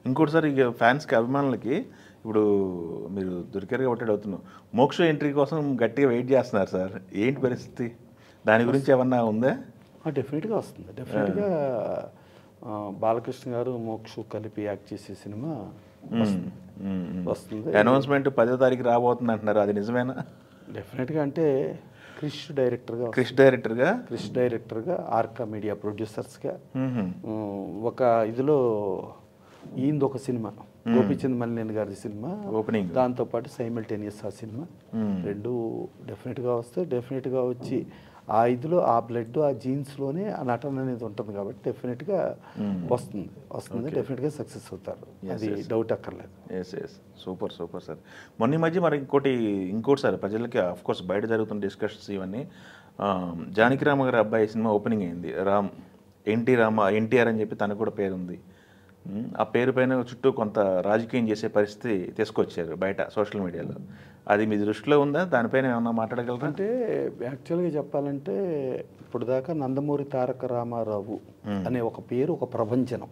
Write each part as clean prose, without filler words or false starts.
ఇంకోటి సార్ ఇక ఫ్యాన్స్కి అభిమానులకి ఇప్పుడు మీరు దొరికారు కాబట్టి అవుతున్నాం, మోక్ష ఎంట్రీ కోసం గట్టిగా వెయిట్ చేస్తున్నారు సార్. ఏంటి పరిస్థితి? దాని గురించి ఏమన్నా ఉందా? డెఫినెట్గా వస్తుంది. డెఫినెట్గా బాలకృష్ణ గారు మోక్ష కలిపి యాక్ట్ చేసే సినిమా వస్తుంది. అనౌన్స్మెంట్ 10వ తారీఖు రాబోతుంది అంటున్నారు, అది నిజమేనా? డెఫినెట్గా అంటే క్రిష్ డైరెక్టర్గా ఆర్కా మీడియా ప్రొడ్యూసర్స్గా ఒక ఇదిలో ఈయనది ఒక సినిమా, గోపీచంద్ మల్లినేని గారి సినిమా ఓపెనింగ్, దాంతోపాటు సైమల్టేనియస్ ఆ సినిమా రెండు డెఫినెట్గా వస్తాయి. డెఫినెట్గా వచ్చి ఆ ఇదిలో ఆ బ్లడ్ ఆ జీన్స్లోనే ఆ నటన అనేది ఉంటుంది కాబట్టి డెఫినెట్గా వస్తుంది. డెఫినెట్గా సక్సెస్ అవుతారు, అది డౌట్ అక్కర్లేదు. Yes super sir. మొన్న మధ్య మరి ఇంకోటి సార్, ప్రజలకి కోర్స్ బయట జరుగుతున్న డిస్కషన్స్ ఇవన్నీ, జానకిరామ గారి అబ్బాయి సినిమా ఓపెనింగ్ అయింది, ఎన్టీఆర్ అని చెప్పి తనకు కూడా పేరుంది. ఆ పేరు పైన చుట్టూ కొంత రాజకీయం చేసే పరిస్థితి తీసుకొచ్చారు బయట సోషల్ మీడియాలో. అది మీ దృష్టిలో ఉందా? దానిపైన ఏమన్నా మాట్లాడగలరా? అంటే యాక్చువల్గా చెప్పాలంటే ఇప్పుడు దాకా నందమూరి తారక రామారావు అనే ఒక పేరు, ఒక ప్రభంజనం,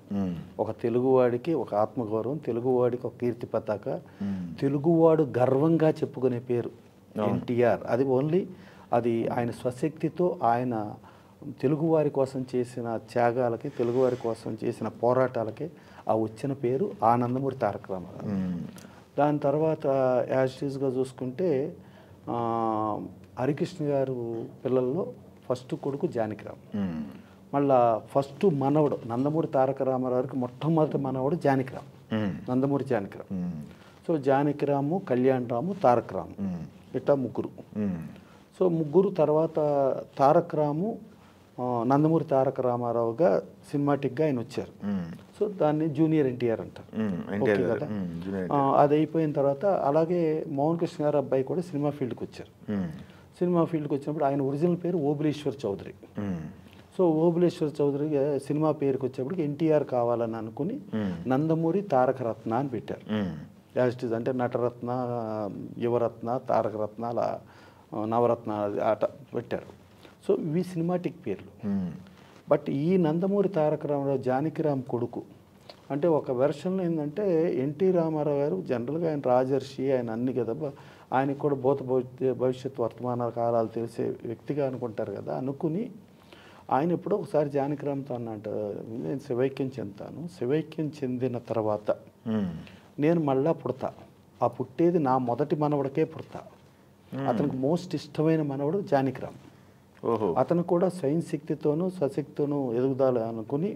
ఒక తెలుగువాడికి ఒక ఆత్మగౌరవం, తెలుగువాడికి ఒక కీర్తి పతాక, తెలుగువాడు గర్వంగా చెప్పుకునే పేరు ఎన్టీఆర్. అది ఓన్లీ అది ఆయన స్వశక్తితో ఆయన తెలుగువారి కోసం చేసిన త్యాగాలకి, తెలుగువారి కోసం చేసిన పోరాటాలకి ఆ వచ్చిన పేరు ఆ నందమూరి తారక రామారావు. దాని తర్వాత యాజ్టీజ్గా చూసుకుంటే హరికృష్ణ గారు పిల్లల్లో ఫస్ట్ కొడుకు జానకిరామ్, మళ్ళా ఫస్ట్ మనవడు నందమూరి తారక రామారావుకి మొట్టమొదటి మనవడు జానకిరామ్, నందమూరి జానకిరామ్. సో జానకిరాము, కళ్యాణ్ రాము, తారక రాము, ఇట్లా ముగ్గురు. సో ముగ్గురు తర్వాత తారక రాము నందమూరి తారక రామారావుగా సినిమాటిక్గా ఆయన వచ్చారు. సో దాన్ని జూనియర్ ఎన్టీఆర్ అంటారు. ఓకే కదా, అది అయిపోయిన తర్వాత అలాగే మోహన్ కృష్ణ గారు అబ్బాయి కూడా సినిమా ఫీల్డ్కి వచ్చారు. సినిమా ఫీల్డ్కి వచ్చినప్పుడు ఆయన ఒరిజినల్ పేరు ఓబులేశ్వర్ చౌదరి. సో ఓబులేశ్వర్ చౌదరి సినిమా పేరుకి వచ్చేప్పటికి ఎన్టీఆర్ కావాలని అనుకుని నందమూరి తారక రత్న అని పెట్టారు. యాజ్ ఇట్ ఈజ్ అంటే నటరత్న, యువరత్న, తారకరత్న, అలా నవరత్న ఆట పెట్టారు. సో ఇవి సినిమాటిక్ పేర్లు. బట్ ఈ నందమూరి తారక రామారావు జానకిరామ్ కొడుకు అంటే ఒక వెర్షన్లో ఏంటంటే ఎన్టీ రామారావు గారు జనరల్గా ఆయన రాజర్షి, ఆయన అన్ని కదా, ఆయనకు కూడా భవిష్యత్ వర్తమాన కాలాలు తెలిసే వ్యక్తిగా అనుకుంటారు కదా, అనుకుని ఆయన ఎప్పుడో ఒకసారి జానకిరామ్తో అన్నట్టు, నేను శివైక్యం చెందుతాను, శివైక్యం చెందిన తర్వాత నేను మళ్ళా పుడతా, ఆ పుట్టేది నా మొదటి మనవడికే పుడతా. అతనికి మోస్ట్ ఇష్టమైన మనవడు జానకిరామ్. అతను కూడా సైన్స్ శక్తితోనూ స్వశక్తితోనూ ఎదుగుదల అనుకుని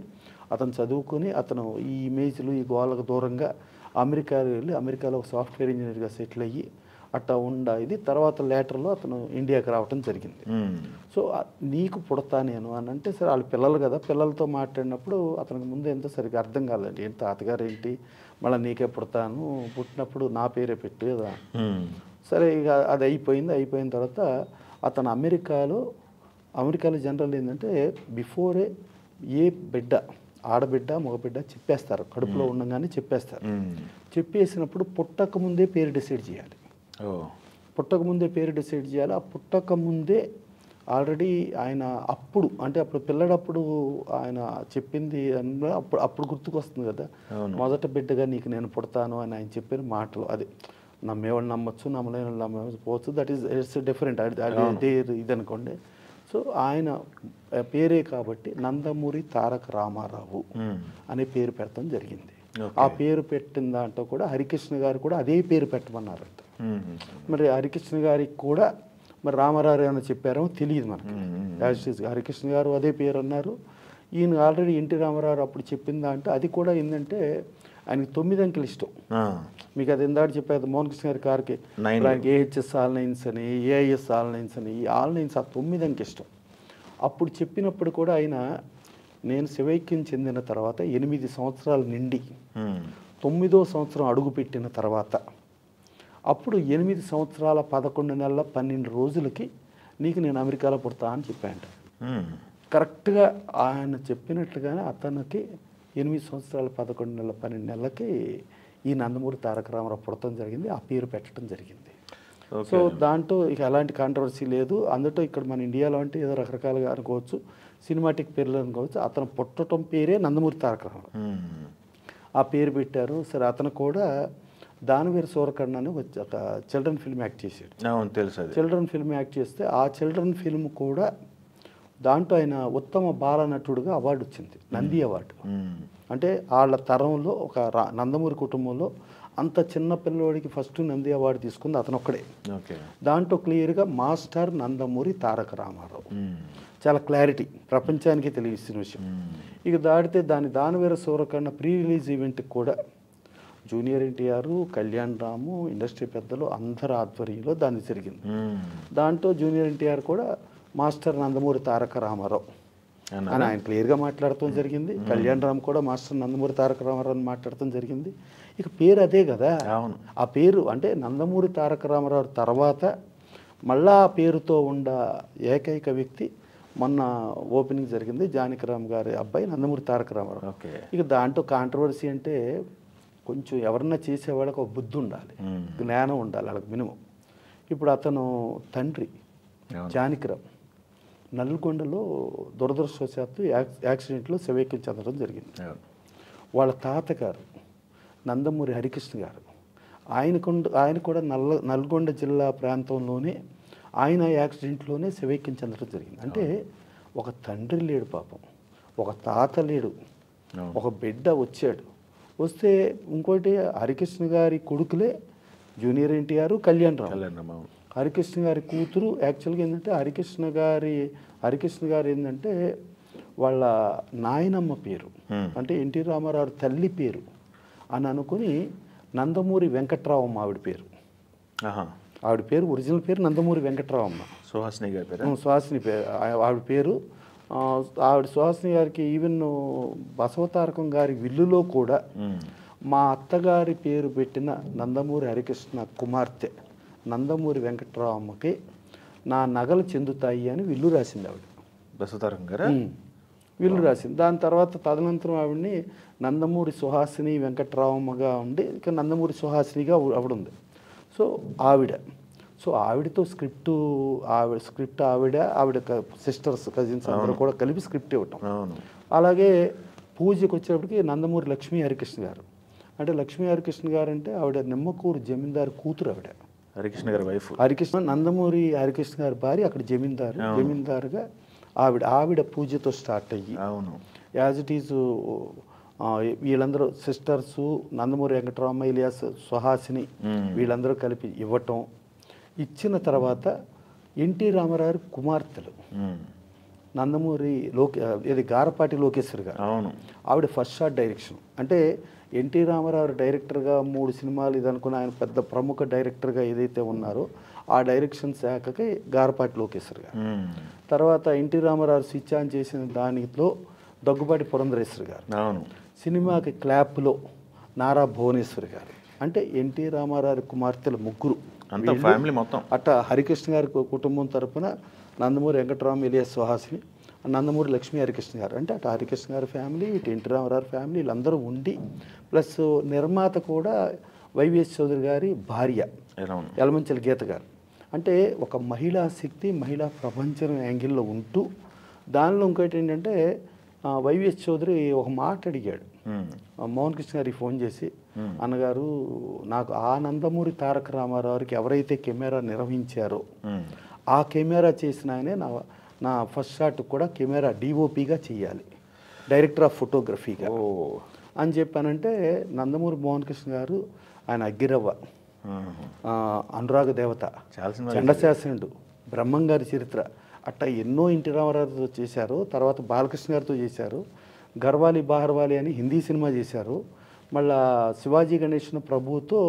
అతను చదువుకుని అతను ఈ ఇమేజ్లు ఈ గోళ్ళకు దూరంగా అమెరికాలో వెళ్ళి అమెరికాలో ఒక సాఫ్ట్వేర్ ఇంజనీర్గా సెటిల్ అయ్యి అట్లా ఇది తర్వాత లేటర్లో అతను ఇండియాకి రావటం జరిగింది. సో నీకు పుడతా నేను అని అంటే సరే, వాళ్ళు పిల్లలు కదా, పిల్లలతో మాట్లాడినప్పుడు అతనికి ముందు ఎంతో సరిగ్గా అర్థం కాలేదండి, ఏంటి తాతగారు ఏంటి మళ్ళీ నీకే పుడతాను, పుట్టినప్పుడు నా పేరే పెట్టు కదా. సరే ఇక అది అయిపోయిన తర్వాత అతను అమెరికాలో జనరల్ ఏంటంటే బిఫోరే ఏ బిడ్డ, ఆడబిడ్డ మగబిడ్డ చెప్పేస్తారు, కడుపులో ఉండగానే చెప్పేస్తారు. చెప్పేసినప్పుడు పుట్టక ముందే పేరు డిసైడ్ చేయాలి. ఆ పుట్టక ముందే ఆల్రెడీ ఆయన అప్పుడు అంటే అప్పుడు పిల్లడప్పుడు ఆయన చెప్పింది అప్పుడు గుర్తుకొస్తుంది కదా, మొదట బిడ్డగా నీకు నేను పుడతాను అని ఆయన చెప్పిన మాటలు. అది నమ్మేవాళ్ళు నమ్మచ్చు, నమ్మలేని వాళ్ళు నమ్మకపోవచ్చు, దట్ ఈస్ ఇట్స్ డిఫరెంట్, అది ఇది అనుకోండి. సో ఆయన పేరే కాబట్టి నందమూరి తారక రామారావు అనే పేరు పెట్టడం జరిగింది. ఆ పేరు పెట్టిన దాంట్లో కూడా హరికృష్ణ గారు కూడా అదే పేరు పెట్టమన్నారంట. మరి హరికృష్ణ గారికి కూడా మరి రామారావు ఏమైనా చెప్పారో తెలియదు మనకు. హరికృష్ణ గారు అదే పేరు అన్నారు. ఈయన ఆల్రెడీ ఎన్టీ రామారావు అప్పుడు చెప్పిన దాంట్లో అది కూడా ఏంటంటే ఆయనకి 9 అంకెలు ఇష్టం. మీకు అది ఎందాడు చెప్పారు మోహన్ కృష్ణ గారి కార్కి ఆయనకి ఏహెచ్ఎస్ ఆల్-9s అని, ఏఐఎస్ ఆల్-9s అని, ఈ ఆల్-9s ఆ 9 అంకె ఇష్టం. అప్పుడు చెప్పినప్పుడు కూడా ఆయన నేను శివైక్యం చెందిన తర్వాత 8 సంవత్సరాలు నిండి 9వ సంవత్సరం అడుగుపెట్టిన తర్వాత అప్పుడు 8 సంవత్సరాల 11 నెలల 12 రోజులకి నీకు నేను అమెరికాలో పుడతా అని చెప్పాను. కరెక్ట్గా ఆయన చెప్పినట్లుగానే అతనికి 8 సంవత్సరాల 11 నెలల 12 నెలలకి ఈ నందమూరి తారక రామారావు పుడతం జరిగింది, ఆ పేరు పెట్టడం జరిగింది. సో దాంట్లో ఇక ఎలాంటి కాంట్రవర్సీ లేదు. అందులో ఇక్కడ మన ఇండియాలో అంటే ఏదో రకరకాలుగా అనుకోవచ్చు, సినిమాటిక్ పేర్లు అనుకోవచ్చు. అతను పుట్టడం పేరే నందమూరి తారక రామారావు. ఆ పేరు పెట్టారు. సరే అతను కూడా దానవీర సూరకర్ణ అని ఒక చిల్డ్రన్ ఫిల్మ్ యాక్ట్ చేశాడు. అవును తెలుసు అది. చిల్డ్రన్ ఫిల్మ్ యాక్ట్ చేస్తే ఆ చిల్డ్రన్ ఫిల్మ్ కూడా దాంట్లో ఆయన ఉత్తమ బాల నటుడుగా అవార్డు వచ్చింది, నంది అవార్డు. అంటే వాళ్ళ తరంలో ఒక నందమూరి కుటుంబంలో అంత చిన్న పిల్లవాడికి ఫస్ట్ నంది అవార్డు తీసుకుంది అతను ఒక్కడే. దాంట్లో క్లియర్గా మాస్టర్ నందమూరి తారక రామారావు, చాలా క్లారిటీ, ప్రపంచానికి తెలియసిన విషయం. ఇక దాడితే దానవీర సూరకర్ణ ప్రీ రిలీజ్ ఈవెంట్కి కూడా జూనియర్ ఎన్టీఆర్, కళ్యాణ్ రాము, ఇండస్ట్రీ పెద్దలు అందరి ఆధ్వర్యంలో దాన్ని జరిగింది. దాంట్లో జూనియర్ ఎన్టీఆర్ కూడా మాస్టర్ నందమూరి తారక రామారావు అని ఆయన క్లియర్గా మాట్లాడటం జరిగింది. కళ్యాణ్ రామ్ కూడా మాస్టర్ నందమూరి తారక రామారావు అని మాట్లాడటం జరిగింది. ఇక పేరు అదే కదా, ఆ పేరు అంటే నందమూరి తారక రామారావు తర్వాత మళ్ళా ఆ పేరుతో ఉన్న ఏకైక వ్యక్తి మొన్న ఓపెనింగ్ జరిగింది జానకిరామ్ గారి అబ్బాయి నందమూరి తారక రామారావు. ఇక దాంట్లో కాంట్రవర్సీ అంటే కొంచెం ఎవరన్నా చేసేవాళ్ళకి ఒక బుద్ధి ఉండాలి, జ్ఞానం ఉండాలి వాళ్ళకి మినిమం. ఇప్పుడు అతను తండ్రి జానకిరామ్ నల్గొండలో దురదృష్టవశాత్తు యాక్సిడెంట్లో శవేక్యం చెందడం జరిగింది. వాళ్ళ తాతగారు నందమూరి హరికృష్ణ గారు ఆయన కూడా నల్గొండ జిల్లా ప్రాంతంలోనే ఆయన యాక్సిడెంట్లోనే శవేక్యం చెందడం జరిగింది. అంటే ఒక తండ్రి లేడు పాపం, ఒక తాత లేడు, ఒక బిడ్డ వచ్చాడు. వస్తే ఇంకోటి హరికృష్ణ గారి కొడుకులే జూనియర్ ఎన్టీఆర్, కళ్యాణ్ రామ్. హరికృష్ణ గారి కూతురు యాక్చువల్గా ఏంటంటే హరికృష్ణ గారు ఏంటంటే వాళ్ళ నాయనమ్మ పేరు అంటే ఎన్టీ రామారావు తల్లి పేరు అని అనుకుని నందమూరి వెంకట్రావమ్మ ఆవిడ పేరు. ఆవిడ పేరు ఒరిజినల్ పేరు నందమూరి వెంకట్రావమ్మ, సుహాసిని గారి పేరు. సుహాసిని పేరు ఆవిడ పేరు. ఆవిడ సుహాసిని గారికి ఈవెన్ బసవతారకం గారి విల్లులో కూడా మా అత్తగారి పేరు పెట్టిన నందమూరి హరికృష్ణ కుమార్తె నందమూరి వెంకట్రావమ్మకి నా నగలు చెందుతాయి అని విల్లు రాసింది ఆవిడ. బసవతారకం గారు విల్లు రాసింది. దాని తర్వాత తదనంతరం ఆవిడని నందమూరి సుహాసిని వెంకట్రావమ్మగా ఉండి ఇక నందమూరి సుహాసినిగా ఆవిడ ఉంది. సో ఆవిడతో స్క్రిప్ట్ ఆవిడ సిస్టర్స్ కజిన్స్ అందరూ కూడా కలిపి స్క్రిప్ట్ ఇవ్వటం. అలాగే పూజకి వచ్చేటప్పటికి నందమూరి లక్ష్మీ హరికృష్ణ గారు, అంటే లక్ష్మీ హరికృష్ణ గారు అంటే ఆవిడ నిమ్మకూరు జమీందారు కూతురు. ఆవిడ హరికృష్ణ గారి వైఫ్. నందమూరి హరికృష్ణ గారి భార్య అక్కడ జమీందారుగా ఆవిడ పూజతో స్టార్ట్ అయ్యి యాజ్ ఇట్ ఈజ్ వీళ్ళందరూ సిస్టర్సు నందమూరి వెంకటరామయ్య, ఇలియాస్, సుహాసిని వీళ్ళందరూ కలిపి ఇవ్వటం. ఇచ్చిన తర్వాత ఎన్టీ రామారావు కుమార్తెలు నందమూరి గారపాటి లోకేశ్వరి గారు, ఆవిడ ఫస్ట్ షాట్ డైరెక్షన్. అంటే ఎన్టీ రామారావు డైరెక్టర్గా 3 సినిమాలు ఇది అనుకున్న ఆయన పెద్ద ప్రముఖ డైరెక్టర్గా ఏదైతే ఉన్నారో ఆ డైరెక్షన్ శాఖకి గారపాటి లోకేశ్వరి గారు. తర్వాత ఎన్టీ రామారావు స్విచ్ ఆన్ చేసిన దానిలో దగ్గుబాటి పురంధరేశ్వరి గారు, సినిమాకి క్లాప్లో నారా భువనేశ్వరి గారు. అంటే ఎన్టీ రామారావు కుమార్తెలు ముగ్గురు, ఫ్యామిలీ మొత్తం. అట్ట హరికృష్ణ గారి కుటుంబం తరపున నందమూరి వెంకటరామ, ఇలియాస్, సుహాసిని, నందమూరి లక్ష్మీ హరికృష్ణ గారు. అంటే అటు హరికృష్ణ గారి ఫ్యామిలీ, ఇటు ఎన్టీ రామారావు ఫ్యామిలీ, వీళ్ళందరూ ఉండి ప్లస్ నిర్మాత కూడా వైవిఎస్ చౌదరి గారి భార్య యలమంచిలి గీత గారు. అంటే ఒక మహిళా శక్తి, మహిళా ప్రపంచం యాంగిల్లో ఉంటూ దానిలో ఇంకోటి ఏంటంటే వైవిఎస్ చౌదరి ఒక మాట అడిగాడు మోహన్ కృష్ణ గారికి ఫోన్ చేసి, అన్నగారు నాకు ఆ నందమూరి తారక రామారావుకి ఎవరైతే కెమెరా నిర్వహించారో ఆ కెమెరా చేసిన ఆయనే నా ఫస్ట్ షాట్ కూడా కెమెరా డిఓపిగా చేయాలి, డైరెక్టర్ ఆఫ్ ఫోటోగ్రఫీగా అని చెప్పానంటే నందమూరి మోహన్ కృష్ణ గారు ఆయన అగ్గిరవ్వ, అనురాగ దేవత, చండశాసనుడు, బ్రహ్మంగారి చరిత్ర అట్టా ఎన్నో ఎన్టీ రామారావుతో చేశారు. తర్వాత బాలకృష్ణ గారితో చేశారు. గర్వాలి బహర్వాలి అని హిందీ సినిమా చేశారు. మళ్ళా శివాజీ గణేషన్ ప్రభుతో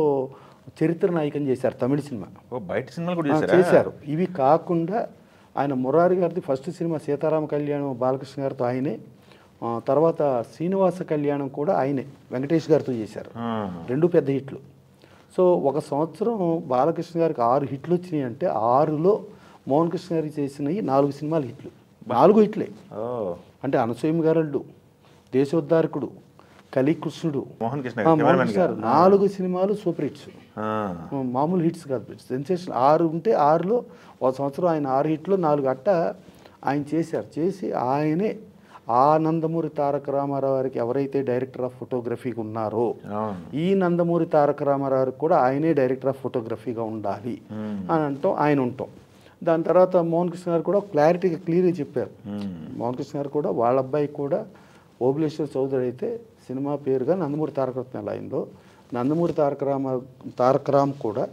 చరిత్ర నాయకం చేశారు, తమిళ సినిమా. బయట సినిమాలు కూడా చేశారు. ఇవి కాకుండా ఆయన మురారి గారిది ఫస్ట్ సినిమా సీతారామ కళ్యాణం బాలకృష్ణ గారితో ఆయనే, తర్వాత శ్రీనివాస కళ్యాణం కూడా ఆయనే వెంకటేష్ గారితో చేశారు. 2 పెద్ద హిట్లు. సో ఒక సంవత్సరం బాలకృష్ణ గారికి 6 హిట్లు వచ్చినాయి. అంటే 6లో మోహన్ కృష్ణ గారికి చేసినవి 4 సినిమాలు హిట్లు, 4 హిట్లే. అంటే అనసూయమ్మ గారల్డు, దేశోద్ధారకుడు, కలికృష్ణుడు, మోహన్ కృష్ణ గారు 4 సినిమాలు సూపర్ హిట్స్, మామూలు హిట్స్ కాదు, సెన్సేషన్. 6 ఉంటే 6లో ఒక సంవత్సరం ఆయన 6 హిట్లు 4 అట్ట ఆయన చేశారు. చేసి ఆయనే ఆ నందమూరి తారక రామారావు గారికి ఎవరైతే డైరెక్టర్ ఆఫ్ ఫోటోగ్రఫీగా ఉన్నారో అవును. ఈ నందమూరి తారక రామారావు గారికి కూడా ఆయనే డైరెక్టర్ ఆఫ్ ఫోటోగ్రఫీగా ఉండాలి అని అంటాం, ఆయన ఉంటాం. దాని తర్వాత మోహన్ కృష్ణ గారు కూడా క్లారిటీగా క్లియర్గా చెప్పారు. మోహన్ కృష్ణ గారు కూడా వాళ్ళ అబ్బాయి కూడా ఓబులేశ్వర్ చౌదరి అయితే సినిమా పేరుగా నందమూరి తారకరత్న లైన్లో, నందమూరి తారక రామ్ కూడా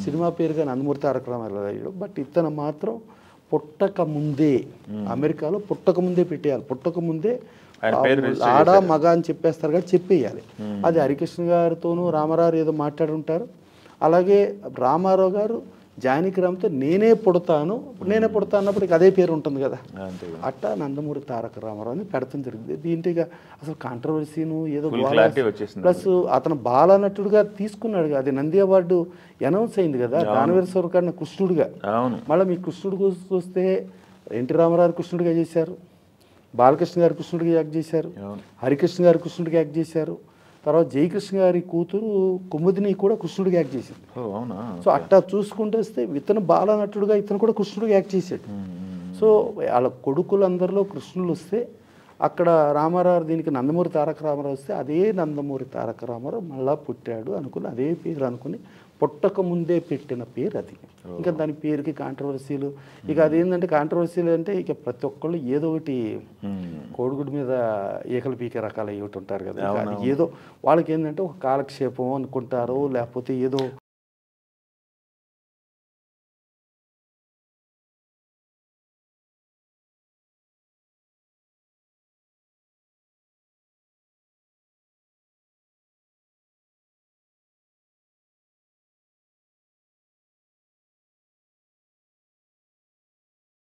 సినిమా పేరుగా నందమూరి తారక రామారావు. బట్ ఇతను మాత్రం పుట్టక ముందే అమెరికాలో పుట్టక ముందే పెట్టేయాలి, పుట్టక ముందే ఆడ మగ అని చెప్పేస్తారు కాబట్టి చెప్పేయాలి. అది హరికృష్ణ గారితోనూ రామారావు ఏదో మాట్లాడుంటారు. అలాగే రామారావు గారు జానకిరామ్తో నేనే పుడతాను అన్నప్పుడు అదే పేరు ఉంటుంది కదా, అట్టా నందమూరి తారక రామారావు అని పెడతాం జరిగింది. దీంట్లో అసలు కాంట్రవర్సీను ఏదో ప్లస్ అతను బాలనటుడుగా తీసుకున్నాడు, అది నంది అవార్డు అనౌన్స్ అయింది కదా, దానవీర కన్నా కృష్ణుడిగా. మళ్ళీ మీ కృష్ణుడు చూస్తే ఎన్టీ రామారావు కృష్ణుడిగా చేశారు, బాలకృష్ణ గారు కృష్ణుడిగా యాక్ట్ చేశారు, హరికృష్ణ గారు కృష్ణుడిగా యాక్ట్ చేశారు, తర్వాత జయకృష్ణ గారి కూతురు కుముదిని కూడా కృష్ణుడిగా యాక్ట్ చేసింది. సో అట్టా చూసుకుంటూ వస్తే ఇతను బాలనటుడుగా ఇతను కూడా కృష్ణుడిగా యాక్ట్ చేశాడు. సో వాళ్ళ కొడుకులందరిలో కృష్ణులు వస్తే అక్కడ రామారావు దీనికి నందమూరి తారక రామారావు వస్తే అదే నందమూరి తారక రామారావు మళ్ళా పుట్టాడు అనుకుని అదే పేరు అనుకుని పుట్టక ముందే పెట్టిన పేరు అది. ఇంకా దాని పేరుకి కాంట్రవర్సీలు, ఇక అదేంటంటే కాంట్రవర్సీలు అంటే ఇక ప్రతి ఒక్కళ్ళు ఏదో ఒకటి కోడిగుడ్డు మీద ఈకలు పీకే రకాలు అయ్యి ఉంటారు కదా, ఏదో వాళ్ళకి ఏంటంటే ఒక కాలక్షేపం అనుకుంటారు, లేకపోతే ఏదో